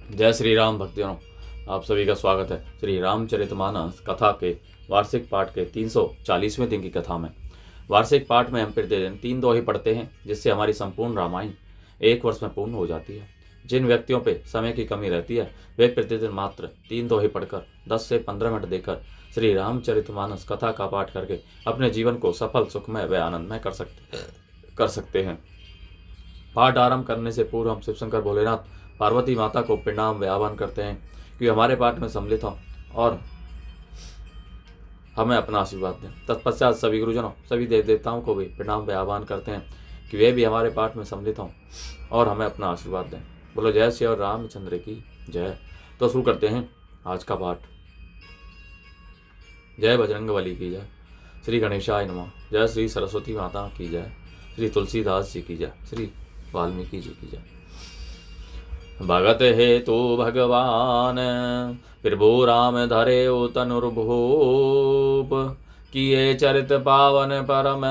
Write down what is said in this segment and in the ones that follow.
जय श्री राम भक्तजनों, आप सभी का स्वागत है श्री रामचरितमानस कथा के वार्षिक पाठ के 340वें दिन की कथा में। वार्षिक पाठ में हम प्रतिदिन 3 दोहे पढ़ते हैं, जिससे हमारी संपूर्ण रामायण 1 वर्ष में पूर्ण हो जाती है। जिन व्यक्तियों पे समय की कमी रहती है वे प्रतिदिन मात्र 3 दोहे पढ़कर 10 से 15 मिनट देकर श्री रामचरितमानस कथा का पाठ करके अपने जीवन को सफल, सुखमय व आनंदमय कर सकते हैं। पाठ आरंभ करने से पूर्व हम शिवशंकर भोलेनाथ पार्वती माता को प्रणाम व आह्वान करते हैं कि हमारे पाठ में सम्मिलित हों और हमें अपना आशीर्वाद दें। तत्पश्चात सभी गुरुजनों, सभी देव देवताओं को भी प्रणाम व आह्वान करते हैं कि वे भी हमारे पाठ में सम्मिलित हों और हमें अपना आशीर्वाद दें। बोलो जय श्री रामचंद्र की जय। तो शुरू करते हैं आज का पाठ। जय बजरंगबली की जय, श्री गणेशाय नमः, जय श्री सरस्वती माता की जय, श्री तुलसीदास जी की जय, श्री वाल्मीकि जी की जय। भगत हेतु भगवान प्रभु राम धरे तनुर्भूप, किए चरित पावन परम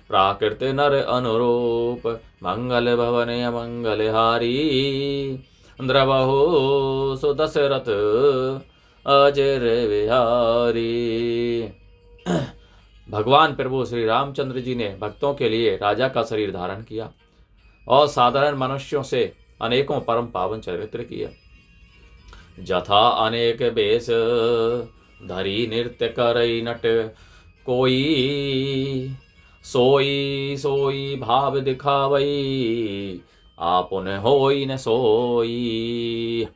प्राकृत नर अनुरूप। मंगल भवन मंगल हारी द्रवहु सुदशरथ अजर विहारी। भगवान प्रभु श्री रामचंद्र जी ने भक्तों के लिए राजा का शरीर धारण किया और साधारण मनुष्यों से अनेकों परम पावन चरित्र किए। जथा अनेक बेस धरी नृत्य करई नट, कोई सोई सोई भाव दिखावई, आपुन होई न सोई।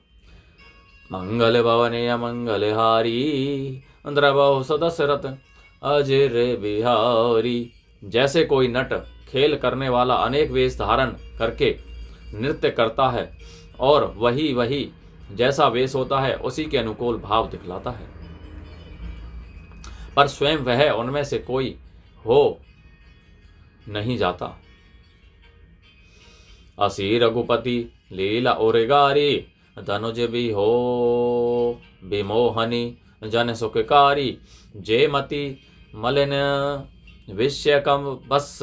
मंगल भवन मंगल हारी द्रवहु सदशरथ अजर बिहारी। जैसे कोई नट खेल करने वाला अनेक वेश धारण करके नृत्य करता है और वही जैसा वेश होता है उसी के अनुकूल भाव दिखलाता है, पर स्वयं वह उनमें से कोई हो नहीं जाता। असी रघुपति लीला उर्गारी, धनुज भी हो विमोहनी जन सुखकारी। जे मति मलिन विषय कम बस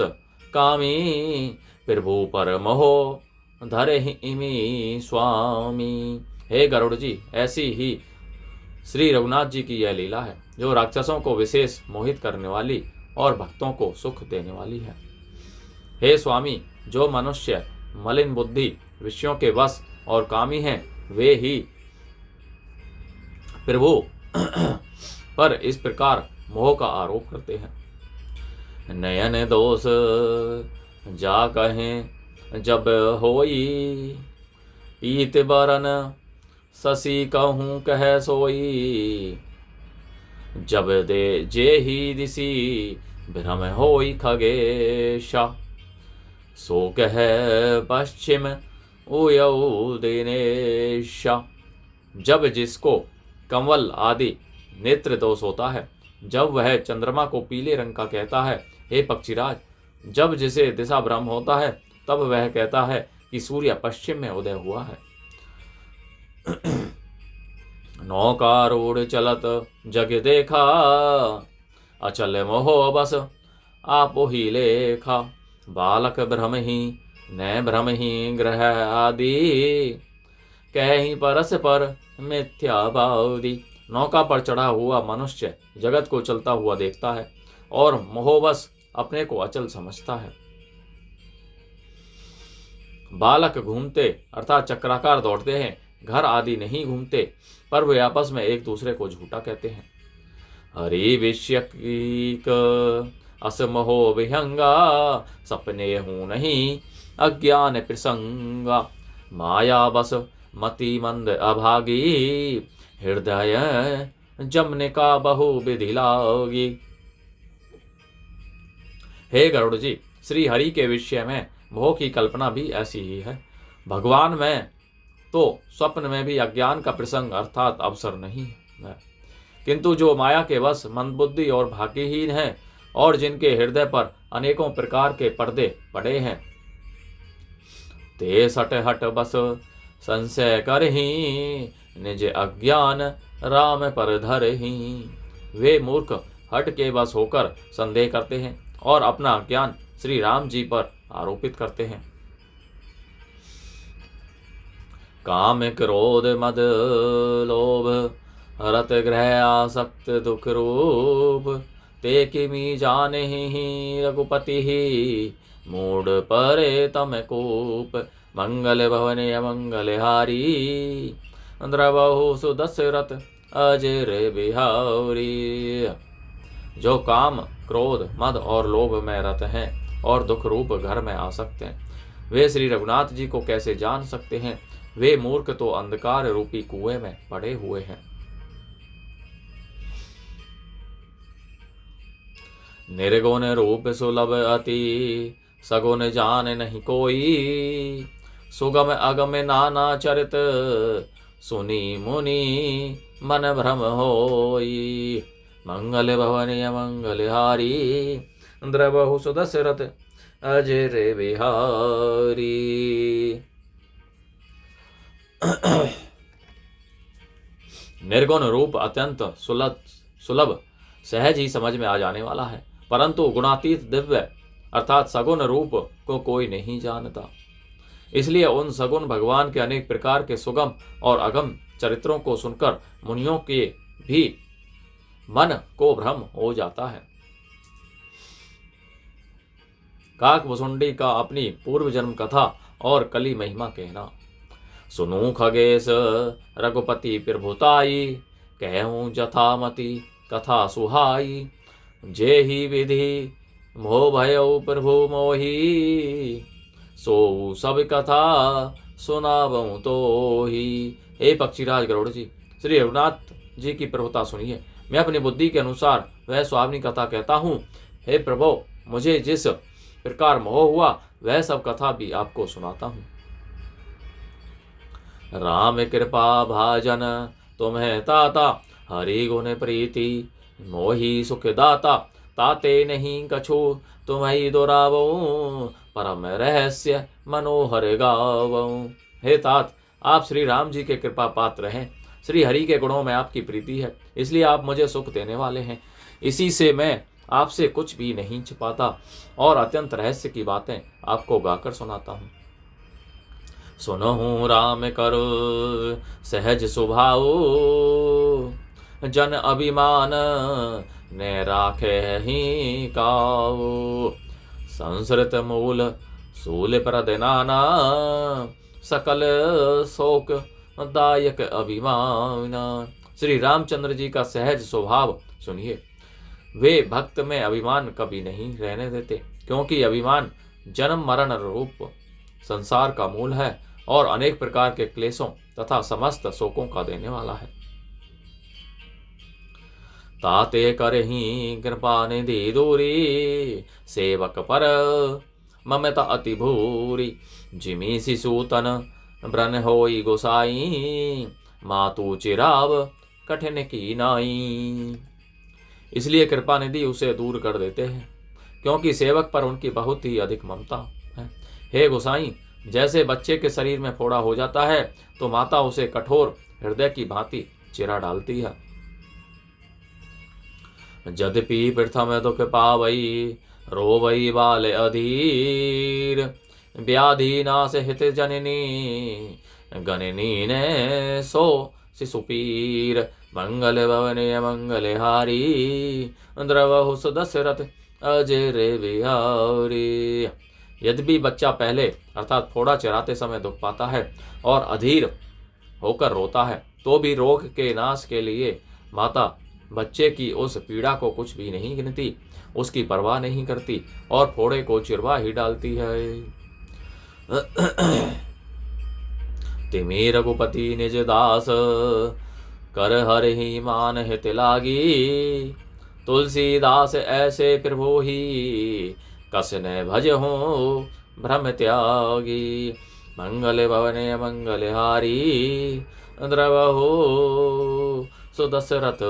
कामी, प्रभु पर मोह धरे इमी स्वामी। हे गरुड़ जी, ऐसी ही श्री रघुनाथ जी की यह लीला है जो राक्षसों को विशेष मोहित करने वाली और भक्तों को सुख देने वाली है। हे स्वामी, जो मनुष्य मलिन बुद्धि विषयों के वश और कामी हैं वे ही प्रभु पर इस प्रकार मोह का आरोप करते हैं। नयन दोष जा कहें जब होई, पीत बरन शशि कहूँ कह सोई। जब दे जे ही दिसी भ्रम होई खगेशा, सो कह पश्चिम उयऊ दिनेशा। जब जिसको कंवल आदि नेत्र दोष होता है, जब वह चंद्रमा को पीले रंग का कहता है हे पक्षीराज। जब जिसे दिशा भ्रम होता है तब वह कहता है कि सूर्य पश्चिम में उदय हुआ है। नौकारूढ़ चलत जग देखा, अचल मोह बस आप ही लेखा। बालक भ्रम ही न भ्रम ही ग्रह आदि, कहीं परस पर मिथ्या बादी। नौका पर चढ़ा हुआ मनुष्य जगत को चलता हुआ देखता है और मोहवश अपने को अचल समझता है। बालक घूमते अर्थात चक्राकार दौड़ते हैं, घर आदि नहीं घूमते, पर वे आपस में एक दूसरे को झूठा कहते हैं। हरि विषयक असमहो विहंगा, सपने हूँ नहीं अज्ञान प्रसंगा। माया बस मति मंद अभागी, हृदय जमने का बहु विधि लागी। हे गरुड़ जी, श्री हरि के विषय में मोह की कल्पना भी ऐसी ही है। भगवान में तो स्वप्न में भी अज्ञान का प्रसंग अर्थात अवसर नहीं है, किंतु जो माया के वश मंदबुद्धि और भाग्यहीन है और जिनके हृदय पर अनेकों प्रकार के पर्दे पड़े हैं, ते सट हट बस संशय करही, निज अज्ञान राम पर धरही। वे मूर्ख हट के बस होकर संदेह करते हैं और अपना ज्ञान श्री राम जी पर आरोपित करते हैं। काम क्रोध मद लोभ रत ग्रह आसक्त दुख रूप ते किमी जाने ही रघुपति ही मूड परे तम कूप मंगल भवन अमंगल हारी द्रवहु सुदशरथ अजर बिहारी। जो काम क्रोध मद और लोभ में रत हैं और दुख रूप घर में आ सकते हैं, वे श्री रघुनाथ जी को कैसे जान सकते हैं? वे मूर्ख तो अंधकार रूपी कुएं में पड़े हुए हैं। निर्गुण रूप सुलभ अति सगुन जान नहीं कोई सुगम अगम नाना चरित सुनी मुनि मन भ्रम होई मंगल भवन मंगल हारी द्रवहु सुदशरथ अजर बिहारी। निर्गुण रूप अत्यंत सुलभ सहज ही समझ में आ जाने वाला है, परंतु गुणातीत दिव्य अर्थात सगुण रूप को कोई नहीं जानता। इसलिए उन सगुण भगवान के अनेक प्रकार के सुगम और अगम चरित्रों को सुनकर मुनियों के भी मन को भ्रम हो जाता है। काकभुसुंडी का अपनी पूर्व जन्म कथा और कली महिमा कहना। सुनु खगेश रघुपति प्रभुताई कहूँ जथामति कथा सुहाई जे ही विधि मोह भयउ प्रभु मोही सो सब कथा सुनावऊँ तो ही। हे पक्षीराज गरुड़ जी, श्री रघुनाथ जी की प्रभुता सुनिए। मैं अपनी बुद्धि के अनुसार वह स्वामिनी कथा कहता हूँ। हे प्रभु, मुझे जिस प्रकार मोह हुआ वह सब कथा भी आपको सुनाता हूँ। राम कृपा भाजन तुम्हें ताता हरि गुण प्रीति मोही सुख दाता ताते नहीं कछु तुम्हें दोरावो परम रहस्य मनोहर गावो। हे तात, आप श्री राम जी के कृपा पात्र हैं। श्री हरि के गुणों में आपकी प्रीति है, इसलिए आप मुझे सुख देने वाले हैं। इसी से मैं आपसे कुछ भी नहीं छिपाता और अत्यंत रहस्य की बातें आपको गाकर सुनाता हूँ। सुनहु राम करो सहज स्वभाव जन अभिमान ने राखे ही काओ संस्कृत मूल सूल प्रद नाना सकल शोक दायक अभिमान। श्री रामचंद्र जी का सहज स्वभाव सुनिए। वे भक्त में अभिमान कभी नहीं रहने देते, क्योंकि अभिमान जन्म मरण रूप संसार का मूल है और अनेक प्रकार के क्लेशों तथा समस्त शोकों का देने वाला है। ताते करही कृपा निधि दूरी सेवक पर ममता अति भूरी जिमी शिशुतन ब्रन होई गोसाई मातु चिराव कठिन की नाई। इसलिए कृपा निधि उसे दूर कर देते हैं, क्योंकि सेवक पर उनकी बहुत ही अधिक ममता है। हे गोसाई, जैसे बच्चे के शरीर में फोड़ा हो जाता है तो माता उसे कठोर हृदय की भांति चिरा डालती है। यद्यपि प्रथम दुख पावई रोवई बाल अधीर व्याधि नाश हित जननी गणनी ने सो शिशुपीर मंगल भवन मंगल हारी द्रवहु सुदशरथ अजर बिहारी। यद्यपि बच्चा पहले अर्थात फोड़ा चराते समय दुख पाता है और अधीर होकर रोता है, तो भी रोग के नाश के लिए माता बच्चे की उस पीड़ा को कुछ भी नहीं गिनती, उसकी परवाह नहीं करती और फोड़े को चिरवा ही डालती है। तिमी रघुपति निज दास कर हर ही मान हित लागी तुलसीदास ऐसे प्रभु ही कसने भज हो भ्रम त्यागी मंगल भवन मंगल हारी द्रवहु सुदशरथ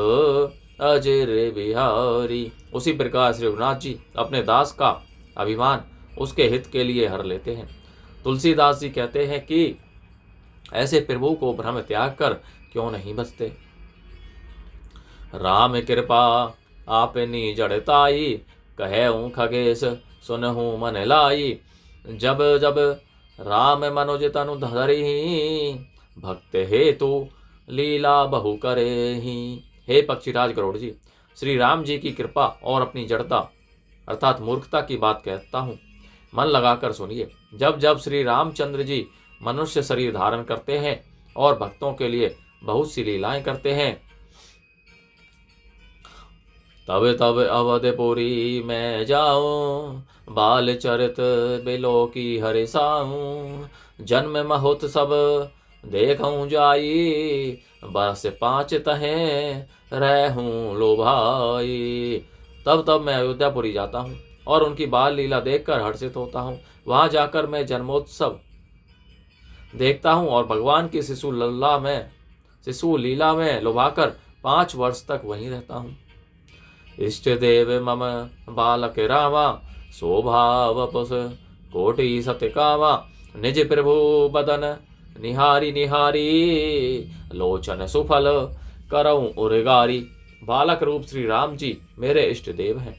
अजर बिहारी। उसी प्रकार श्री रघुनाथ जी अपने दास का अभिमान उसके हित के लिए हर लेते हैं। तुलसीदास जी कहते हैं कि ऐसे प्रभु को भ्रम त्याग कर क्यों नहीं बचते। राम कृपा आपनी जड़ताई कहूँ खगेश सुनहु मन लाई जब जब राम मनोज तनु धरि भक्त हेतु लीला बहु करे ही। हे पक्षीराज गरुड़ जी, श्री राम जी की कृपा और अपनी जड़ता अर्थात मूर्खता की बात कहता हूँ, मन लगाकर सुनिए। जब जब श्री रामचंद्र जी मनुष्य शरीर धारण करते हैं और भक्तों के लिए बहुत सी लीलाएं करते हैं, तब तब अवधपुरी मैं जाऊं, बाल चरित बिलो की हरि साऊं। जन्म महोत्सव देखूं जाई, बरस 5 तहें रहूं लो भाई। तब तब मैं अयोध्यापुरी जाता हूँ और उनकी बाल लीला देखकर हर्षित होता हूँ। वहां जाकर मैं जन्मोत्सव देखता हूँ और भगवान की शिशु लीला में लुभाकर 5 वर्ष तक वहीं रहता हूँ। इष्ट देव मम बालक रामा, स्वभाव पुष कोटि सत्य कामा। निज प्रभु बदन निहारी निहारी, लोचन सुफल करऊं उर्गारी। बालक रूप श्री राम जी मेरे इष्ट देव हैं,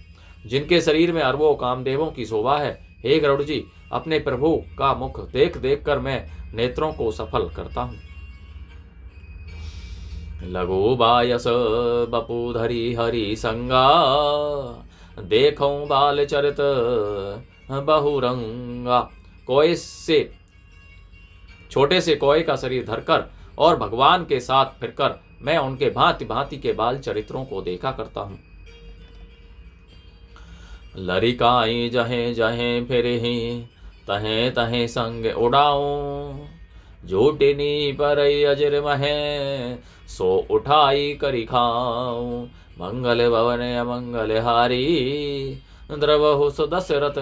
जिनके शरीर में अरबों कामदेवों की शोभा है। हे गरुड़ जी, अपने प्रभु का मुख देख देख कर मैं नेत्रों को सफल करता हूँ। लघु बायस बपुधरी हरि संगा, देखूं बाल चरित बहुरंगा। कोय से छोटे से कोय का शरीर धरकर और भगवान के साथ फिरकर मैं उनके भांति भांति के बाल चरित्रों को देखा करता हूँ। लरिकाई जहें जहें फिरे तहें तहें संग उड़ाऊं। झूठनी पर अजर महें सो उठाई करी खाऊं। मंगल भवन अमंगल हारी, द्रवहु दशरथ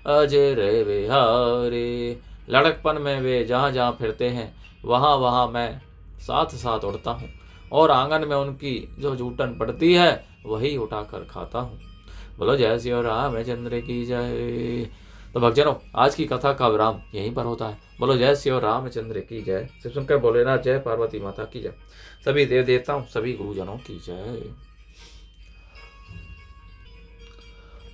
अजर बिहारी। लड़कपन में वे जहाँ जहाँ फिरते हैं वहाँ वहाँ मैं साथ साथ उड़ता हूँ और आंगन में उनकी जो जूठन पड़ती है वही उठाकर खाता हूँ। बोलो जय श्री रामचंद्र की जय। तो भक्तजनों, आज की कथा का विराम यहीं पर होता है। बोलो जय श्री रामचंद्र की जय। सिर्फ सुनकर बोले ना जय पार्वती माता की जय। सभी देव देवताओं, सभी गुरुजनों की जय।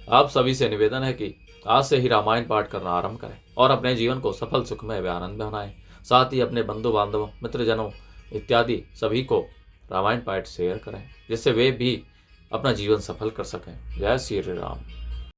आप सभी से निवेदन है कि आज से ही रामायण पाठ करना आरंभ करें और अपने जीवन को सफल सुखमय व आनंद बनाएं। साथ ही अपने बंधु बांधवों, मित्रजनों इत्यादि सभी को रामायण पाठ शेयर करें, जिससे वे भी अपना जीवन सफल कर सकें। जय श्री राम।